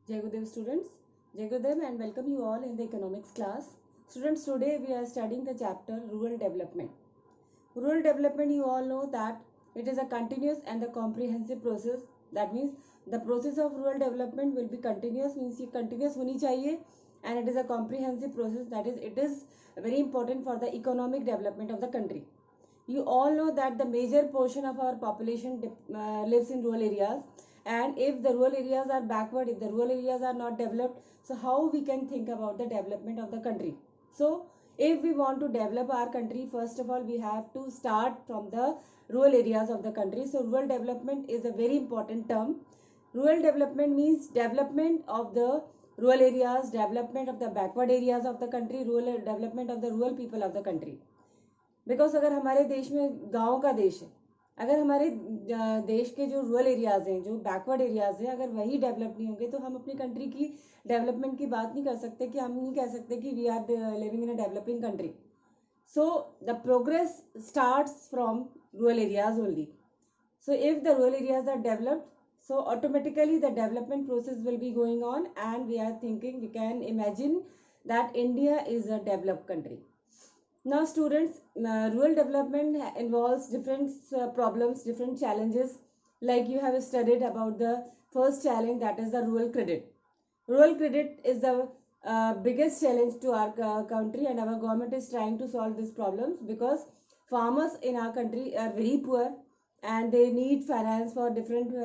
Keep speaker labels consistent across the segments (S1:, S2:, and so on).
S1: Jai Gurudev students, Jai Gurudev and welcome you all in the economics class. Students, today we are studying the chapter Rural Development. Rural development, you all know that it is a continuous and a comprehensive process. That means the process of rural development will be continuous, means ये continuous होनी चाहिए, and it is a comprehensive process. That is, it is very important for the economic development of the country. You all know that the major portion of our population lives in rural areas, and if the rural areas are backward, if the rural areas are not developed, so how we can think about the development of the country? So if we want to develop our country, first of all we have to start from the rural areas of the country. So rural development is a very important term. Rural development means development of the rural areas, development of the backward areas of the country, rural development of the rural people of the country. Because अगर हमारे देश में गाँव का देश है, अगर हमारे देश के जो रूरल एरियाज हैं, जो बैकवर्ड एरियाज हैं, अगर वही डेवलप नहीं होंगे तो हम अपनी कंट्री की डेवलपमेंट की बात नहीं कर सकते, कि हम नहीं कह सकते कि we are living in a developing country. So the progress starts from rural areas only. So if the rural areas are developed, so automatically the development process will be going on, and we are thinking, we can imagine that India is a developed country. Now students, rural development involves different problems, different challenges. Like you have studied about the first challenge, that is the rural credit. Rural credit is the biggest challenge to our country, and our government is trying to solve these problems because farmers in our country are very poor and they need finance for different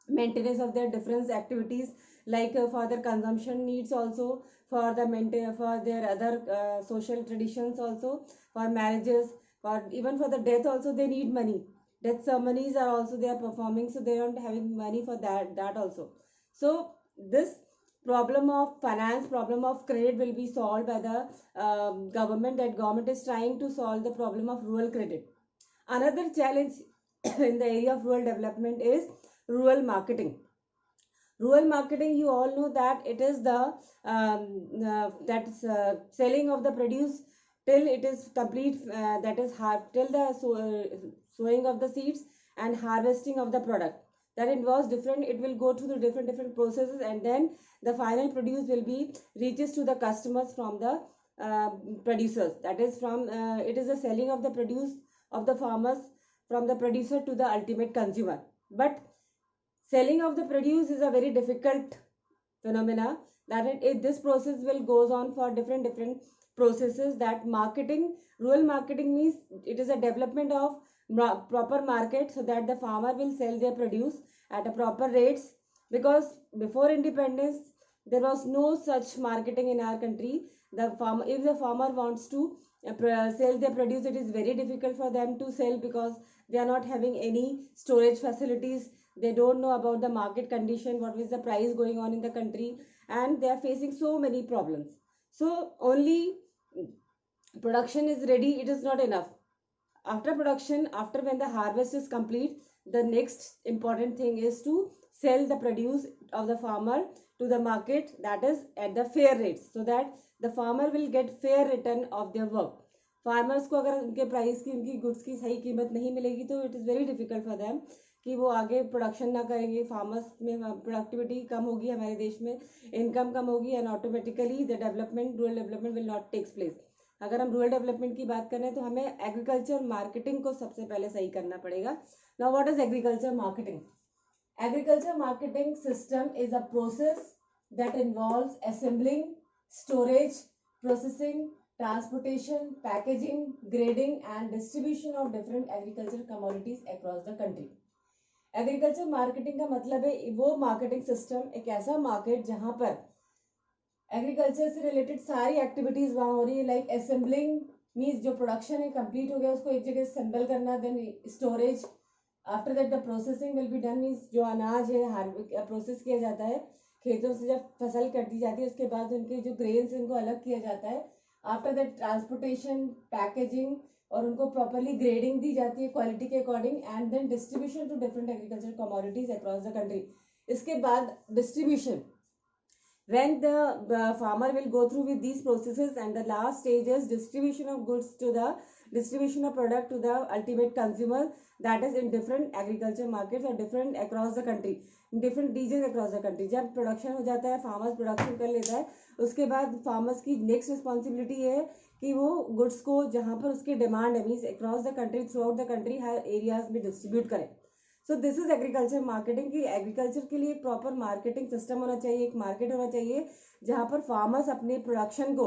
S1: maintenance of their different activities, like for their consumption needs, also for the maintain for their other social traditions, also for marriages, for even for the death also they need money. Death ceremonies are also they are performing, so they aren't having money for that also. So this problem of finance, problem of credit will be solved by the government. That government is trying to solve the problem of rural credit. Another challenge in the area of rural development is rural marketing. Rural marketing, you all know that it is the selling of the produce till it is complete, that is till the sowing of the seeds and harvesting of the product. That involves different, it will go through the different processes, and then the final produce will be reaches to the customers from the producers. That is from it is the selling of the produce of the farmers from the producer to the ultimate consumer. But selling of the produce is a very difficult phenomena, that this process will goes on for different processes. That marketing, rural marketing means it is a development of proper market, so that the farmer will sell their produce at a proper rates. Because before independence there was no such marketing in our country. The farmer, if the farmer wants to sell their produce, it is very difficult for them to sell, because they are not having any storage facilities. They don't know about the market condition, what is the price going on in the country, and they are facing so many problems. So only production is ready, it is not enough. After production, after when the harvest is complete, the next important thing is to sell the produce of the farmer to the market, that is at the fair rates, so that the farmer will get fair return of their work. Farmers को अगर उनके price की, उनकी goods की सही कीमत नहीं मिलेगी, तो it is very difficult for them कि वो आगे प्रोडक्शन ना करेंगे. फार्मर्स में प्रोडक्टिविटी कम होगी, हमारे देश में इनकम कम होगी, and automatically the development, rural development will not takes place. अगर हम रूरल डेवलपमेंट की बात करें तो हमें एग्रीकल्चर मार्केटिंग को सबसे पहले सही करना पड़ेगा. Now what is agriculture marketing? Agriculture marketing system is a process that involves assembling, storage, processing, transportation, packaging, grading and distribution of different agricultural commodities across the country. Agriculture marketing का मतलब है वो मार्केटिंग सिस्टम, एक ऐसा market जहां पर agriculture से related सारी एक्टिविटीज वहां हो रही है. लाइक असेंबलिंग मीन्स जो प्रोडक्शन है कंप्लीट हो गया, उसको एक जगह असेंबल करना. Then storage, after that the processing will be done, means जो अनाज है प्रोसेस किया जाता है, खेतों से जब फसल कट दी जाती है उसके बाद उनके जो ग्रेन्स इनको अलग किया जाता है. आफ्टर दैट ट्रांसपोर्टेशन, पैकेजिंग, और उनको प्रॉपरली ग्रेडिंग दी जाती है क्वालिटी के according, and then distribution to different agriculture commodities across the country. इसके बाद distribution, when the farmer will go through with these processes, and the last stage is distribution of goods to the distribution of product to the ultimate consumer, that is in different agriculture markets or different across the country. Different region across the country. जब production हो जाता है, farmers production कर लेता है, उसके बाद farmers की नेक्स्ट रिस्पॉन्सिबिलिटी है कि वो गुड्स को जहाँ पर उसकी डिमांड है, means across the country, through out the country, her areas में डिस्ट्रीब्यूट करें। So this is agriculture marketing. की एग्रीकल्चर के लिए एक प्रॉपर मार्केटिंग सिस्टम होना चाहिए, एक मार्केट होना चाहिए जहाँ पर फार्मर्स अपने प्रोडक्शन को,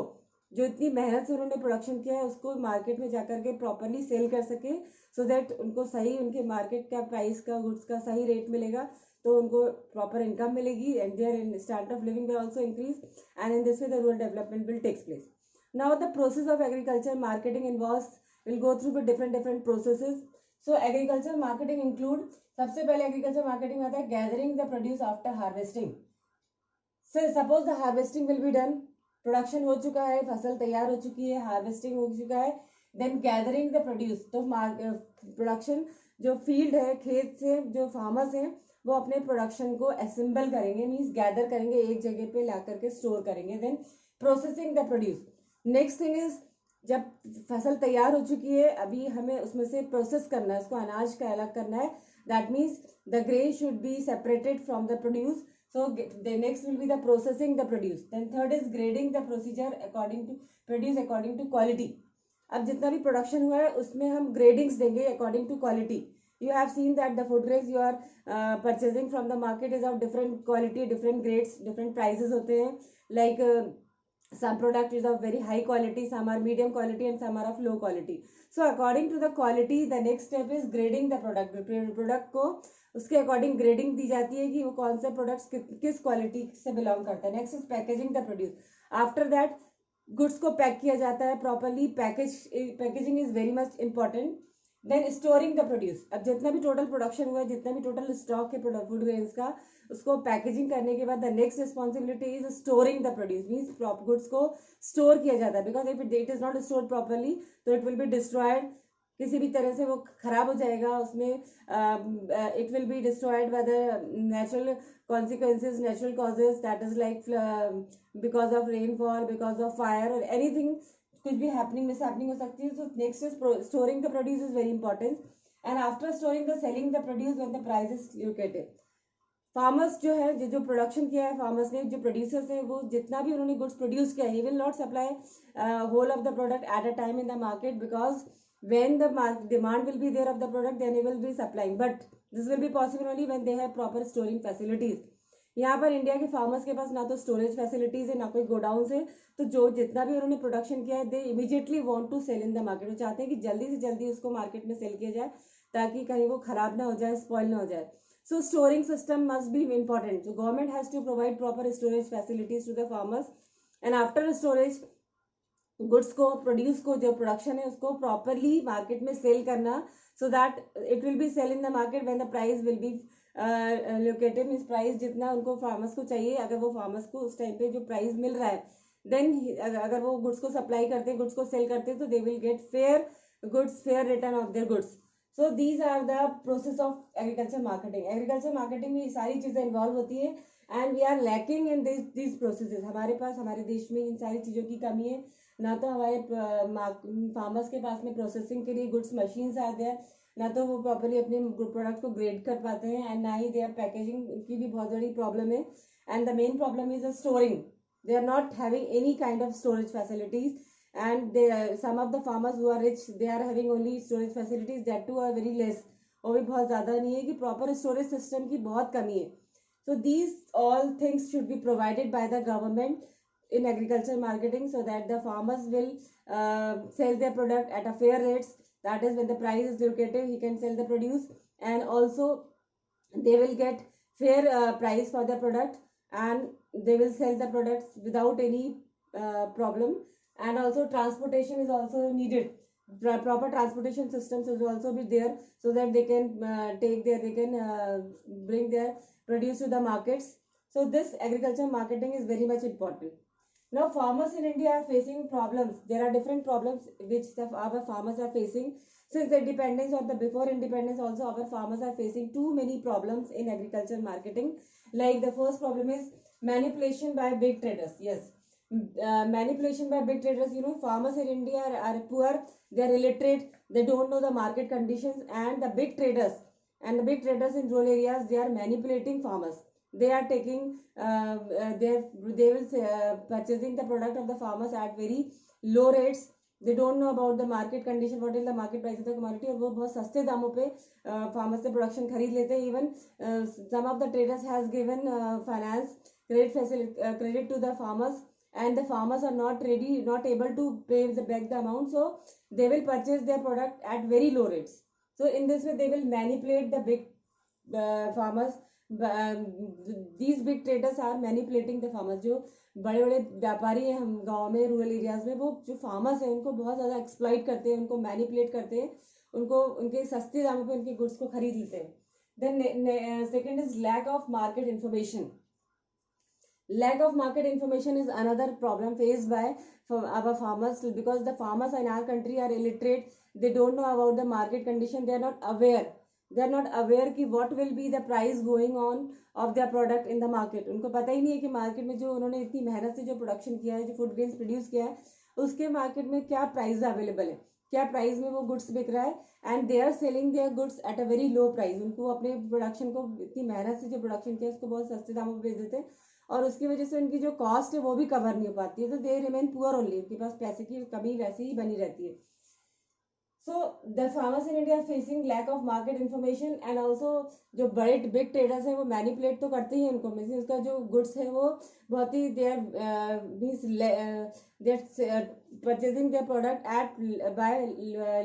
S1: जो इतनी मेहनत से उन्होंने प्रोडक्शन किया है, उसको मार्केट में जाकर के प्रॉपरली सेल कर सके, सो दैट उनको सही, उनके मार्केट का प्राइस का, गुड्स का सही रेट मिलेगा, तो उनको प्रॉपर इनकम मिलेगी, and their standard of living will also increase, and in this way the rural development will takes place. Now the process of agriculture marketing involves, will go through different processes. So agriculture marketing include, सबसे पहले agriculture marketing में आता है gathering the produce after harvesting. Suppose the harvesting will be done, production हो चुका है, फसल तैयार हो चुकी है, हार्वेस्टिंग हो चुका है, देन गैदरिंग द प्रोड्यूस। तो प्रोडक्शन, जो फील्ड है, खेत से जो फार्मर्स हैं, वो अपने प्रोडक्शन को असेंबल करेंगे, मीन्स गैदर करेंगे, एक जगह पे ला करके स्टोर करेंगे। Then processing the produce. Next thing is, जब फसल तैयार हो चुकी है, अभी हमें उसमें से प्रोसेस करना है, उसको अनाज का अलग करना है, that means the grain should be separated from the produce. So the next will be the processing the produce. Then third is grading the procedure according to produce according to quality. अब जितना भी production हुआ है उसमें हम gradings देंगे according to quality. You have seen that the food grains you are purchasing from the market is of different quality, different grades, different prices होते हैं, like some product is of very high quality, some are medium quality and some are of low quality. So according to the quality, the next step is grading the product. Product को उसके according grading दी जाती है कि वो कौन से products किस quality से बिलोंग करता है। Next is packaging the produce. After that goods को पैक किया जाता है properly, packaging is very much important. Then storing the produce. अब जितना भी टोटल प्रोडक्शन हुआ है, जितना भी टोटल स्टॉक है फूड ग्रेन्स का, उसको पैकेजिंग करने के बाद the next responsibility is storing the produce, means goods को स्टोर किया जाता है, because if it is not stored properly तो इट विल बी डिस्ट्रॉयड, किसी भी तरह से वो खराब हो जाएगा, उसमें it will be destroyed by the natural consequences, natural causes, that is like because of rainfall, because of fire और एनीथिंग, कुछ भी हैपनिंग, मिस हैपनिंग हो सकती है। So next is storing the produce is very important, and after storing the selling the produce when the price is located. Farmers जो है, जो production किया है फार्मर्स ने, जो प्रोड्यूसर्स है, वो जितना भी उन्होंने गुड्स प्रोड्यूस किया है, he will not supply whole of the product at a time in the market, because when the demand will be there of the product, then he will be supplying, but this will be possible only when they have proper storing facilities. यहाँ पर India के farmers के पास ना तो storage facilities है, ना कोई godown है, तो जो जितना भी उन्होंने प्रोडक्शन किया है, they immediately want to sell in the market. वो चाहते हैं कि जल्दी से जल्दी उसको मार्केट में सेल किया जाए, ताकि कहीं वो खराब ना हो जाए, स्पॉइल ना हो जाए। So storing system must be important. So government has to provide proper storage facilities to the farmers, and after storage goods को, प्रोड्यूस को, जो प्रोडक्शन है उसको प्रॉपरली मार्केट में सेल करना, so that it will be sell in the market when the price will be located, means price जितना उनको farmers को चाहिए, अगर वो फार्मर्स को उस टाइम पे जो प्राइस मिल रहा है, देन अगर वो गुड्स को सप्लाई करते हैं, गुड्स को सेल करते हैं, तो they will get fair goods, fair return of their goods. So these are the process of agriculture marketing. Agriculture marketing में ये सारी चीजें इन्वॉल्व होती है, and we are lacking in this processes. हमारे पास, हमारे देश में इन सारी चीजों की कमी है। ना तो हमारे फार्मर्स के पास में प्रोसेसिंग के लिए गुड्स मशीन्स आते हैं, ना तो वो प्रॉपरली अपने प्रोडक्ट को ग्रेड कर पाते हैं, एंड ना ही दे आर पैकेजिंग की भी बहुत बड़ी प्रॉब्लम है, and the main problem is storing. They are not having any kind of storage facilities, and some of the farmers who are rich, they are having only storage facilities, that too are very less, और भी बहुत ज़्यादा नहीं है, कि proper storage system की बहुत कमी है। So these all things should be provided by the government in agriculture marketing, so that the farmers will sell their product at a fair rates. That is, when the price is located, he can sell the produce, and also they will get fair price for the product, and they will sell the products without any problem. And also transportation is also needed. Proper transportation systems will also be there, so that they can bring their produce to the markets. So this agriculture marketing is very much important. Now farmers in India are facing problems. There are different problems which our farmers are facing. Since the independence, or the before independence also, our farmers are facing too many problems in agriculture marketing. Like the first problem is manipulation by big traders. Yes, manipulation by big traders. You know, farmers in India are poor, they are illiterate, they don't know the market conditions, and the big traders, and the big traders in rural areas, they are manipulating farmers. They are taking they will say, purchasing the product of the farmers at very low rates. They don't know about the market condition, what is the market price of the commodity, और वो बहुत सस्ते दामों पे farmer से production खरीद लेते हैं. Even some of the traders has given finance credit to the farmers, and the farmers are not ready, not able to pay back the amount, so they will purchase their product at very low rates. So in this way they will manipulate the big farmers. These big traders are manipulating the farmers. जो बड़े बड़े व्यापारी हैं हम गाँव में, rural areas में, वो जो फार्मर्स हैं उनको बहुत ज़्यादा एक्सप्लॉइट करते हैं, उनको मैनिपुलेट करते हैं, उनको उनके सस्ते दामों पे उनके गुड्स को खरीद लेते हैं. Then second is lack of market information. Lack of market information is another problem faced by our farmers, because the farmers in our country are illiterate. They don't know about the market condition. They are not aware. They are not aware कि what will be the price going on of their product in the market. उनको पता ही नहीं है कि market में जो उन्होंने इतनी मेहनत से जो प्रोडक्शन किया है, जो फूड ग्रेन्स प्रोड्यूस किया है, उसके मार्केट में क्या प्राइस अवेलेबल है, क्या प्राइस में वो गुड्स बिक रहा है. And they are selling their goods at a very low price. उनको अपने प्रोडक्शन को, इतनी मेहनत से जो प्रोडक्शन किया उसको बहुत सस्ते दामों पर बेच देते हैं, और उसकी वजह से उनकी जो कॉस्ट है वो भी कवर नहीं हो पाती है. तो दे रिमेन पुअर ओनली. उनके पास पैसे की कमी वैसे ही बनी रहती है. So the farmers in India facing lack of market information. And also जो बड़े बिग ट्रेडर्स हैं वो मैनिपुलेट तो करते ही हैं उनको, मीन्स उसका जो गुड्स है वो बहुत ही they are means they are purchasing their product at by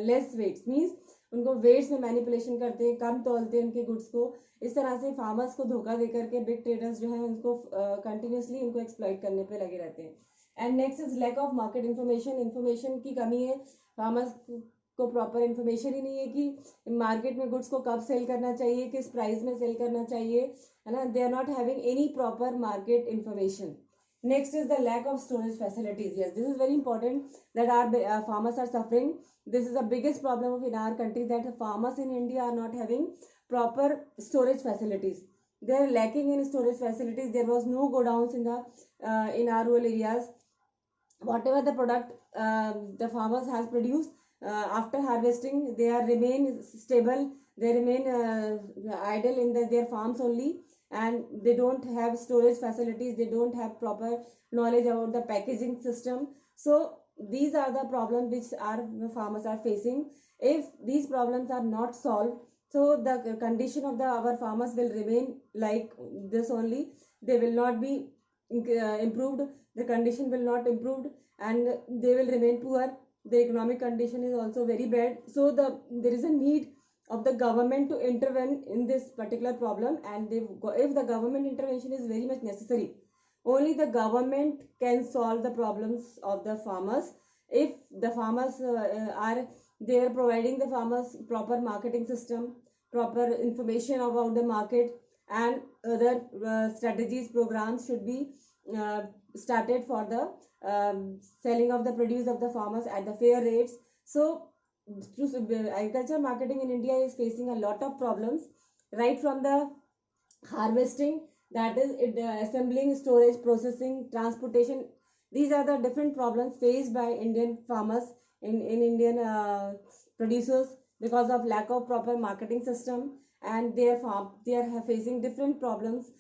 S1: less weights. Means उनको वेट्स में मैनिपुलेशन करते हैं, कम तोलते हैं उनके गुड्स को. इस तरह से फार्मर्स को धोखा देकर के बिग ट्रेडर्स जो है उनको कंटिन्यूसली उनको एक्सप्लॉइट करने पे लगे रहते हैं. And next is lack of market information. Information की कमी है. फार्मर्स को प्रॉपर इन्फॉर्मेशन ही नहीं है कि मार्केट में गुड्स को कब सेल करना चाहिए, किस प्राइस में सेल करना चाहिए, है ना. They are not having any proper market information. Next is the lack of storage facilities. Yes, this is very important that our farmers are suffering. This is the biggest problem of in our country, that the farmers in India are not having proper storage facilities. They are lacking in storage facilities. There was no godowns in our rural areas. Whatever the product the farmers has produced after harvesting, they are remain stable. They remain idle in their farms only, and they don't have storage facilities. They don't have proper knowledge about the packaging system. So these are the problems which our farmers are facing. If these problems are not solved, so the condition of our farmers will remain like this only. They will not be improved. The condition will not improved, and they will remain poor. The economic condition is also very bad. So there is a need of the government to intervene in this particular problem, and if the government intervention is very much necessary, only the government can solve the problems of the farmers. If the farmers are they are providing the farmers proper marketing system, proper information about the market, and other strategies, programs should be started for the selling of the produce of the farmers at the fair rates. So agriculture marketing in India is facing a lot of problems, right from the harvesting, that is assembling, storage, processing, transportation. These are the different problems faced by Indian farmers in Indian producers, because of lack of proper marketing system, and they are facing different problems.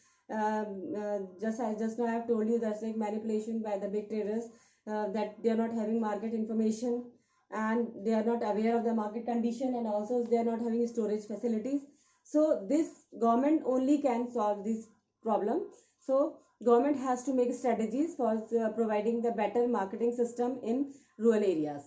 S1: Just now I have told you, that's like manipulation by the big traders, that they are not having market information, and they are not aware of the market condition, and also they are not having storage facilities. So this government only can solve this problem. So government has to make strategies for providing the better marketing system in rural areas.